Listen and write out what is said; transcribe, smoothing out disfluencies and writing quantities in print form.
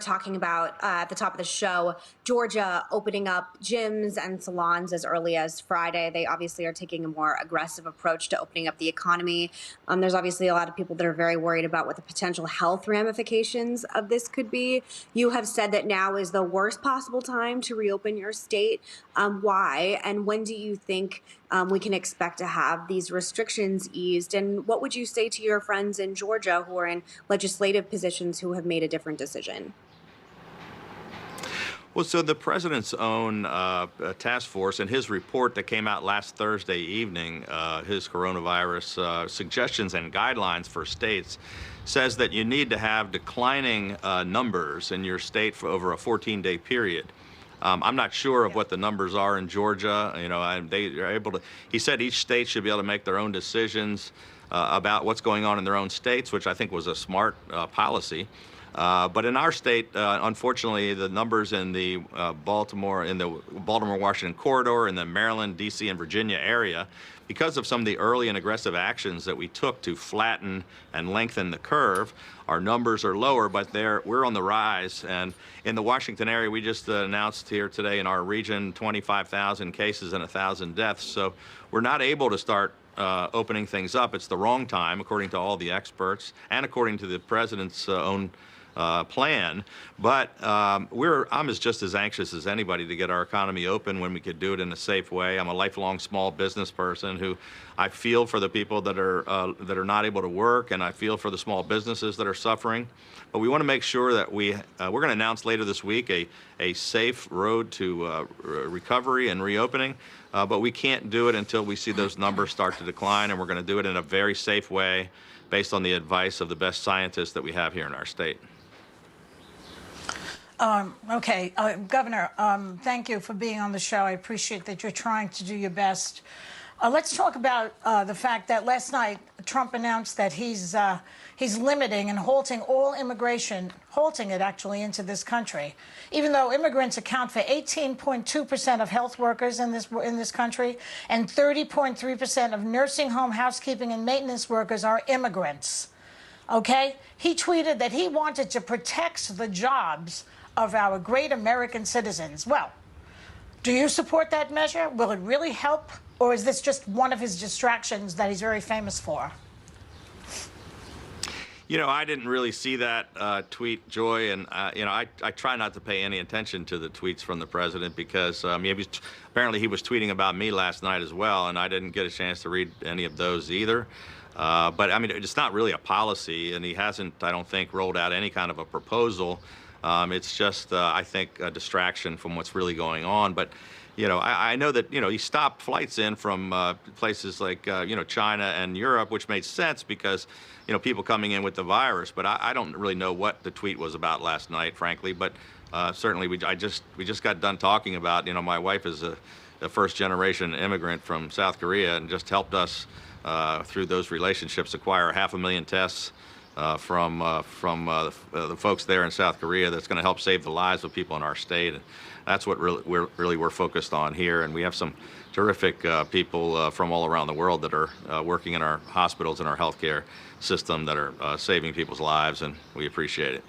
talking about at the top of the show, Georgia opening up gyms and salons as early as Friday. They obviously are taking a more aggressive approach to opening up the economy. There's obviously a lot of people that are very worried about what the potential health ramifications of this could be. You have said that now is the worst possible time to reopen your state. Why? And when do you think we can expect to have these restrictions eased? And what would you say to your friends in Georgia who are in legislative positions who have made a different decision? Well, so the president's own task force and his report that came out last Thursday evening, his coronavirus suggestions and guidelines for states, says that you need to have declining numbers in your state for over a 14-day period. I'm not sure of what the numbers are in Georgia. They are able to. He said each state should be able to make their own decisions about what's going on in their own states, which I think was a smart policy. But in our state, unfortunately, the numbers in the Baltimore-Washington corridor, in the Maryland, D.C., and Virginia area, because of some of the early and aggressive actions that we took to flatten and lengthen the curve, our numbers are lower, but we're on the rise. And in the Washington area, we just announced here today in our region 25,000 cases and 1,000 deaths. So we're not able to start opening things up. It's the wrong time, according to all the experts and according to the president's own plan, but I'm just as anxious as anybody to get our economy open when we could do it in a safe way. I'm a lifelong small business person who I feel for the people that are not able to work, and I feel for the small businesses that are suffering. But we want to make sure that we're going to announce later this week a safe road to recovery and reopening. But we can't do it until we see those numbers start to decline, and we're going to do it in a very safe way based on the advice of the best scientists that we have here in our state. Okay, Governor, thank you for being on the show. I appreciate that you're trying to do your best. Let's talk about the fact that last night Trump announced that he's limiting and halting all immigration, halting it actually into this country, even though immigrants account for 18.2% of health workers in this country, and 30.3% of nursing home, housekeeping, and maintenance workers are immigrants. Okay, he tweeted that he wanted to protect the jobs of our great American citizens. Well, do you support that measure? Will it really help? Or is this just one of his distractions that he's very famous for? I didn't really see that tweet, Joy, and I try not to pay any attention to the tweets from the president because apparently he was tweeting about me last night as well, and I didn't get a chance to read any of those either. But it's not really a policy, and he hasn't, I don't think, rolled out any kind of a proposal. It's just, I think, a distraction from what's really going on. But, I know that, he stopped flights in from places like, China and Europe, which made sense because, people coming in with the virus. But I don't really know what the tweet was about last night, frankly. But certainly we just got done talking about, my wife is a first-generation immigrant from South Korea and just helped us through those relationships acquire 500,000 tests from the folks there in South Korea that's going to help save the lives of people in our state. And that's what we're focused on here. And we have some terrific people from all around the world that are working in our hospitals and our healthcare system that are saving people's lives, and we appreciate it.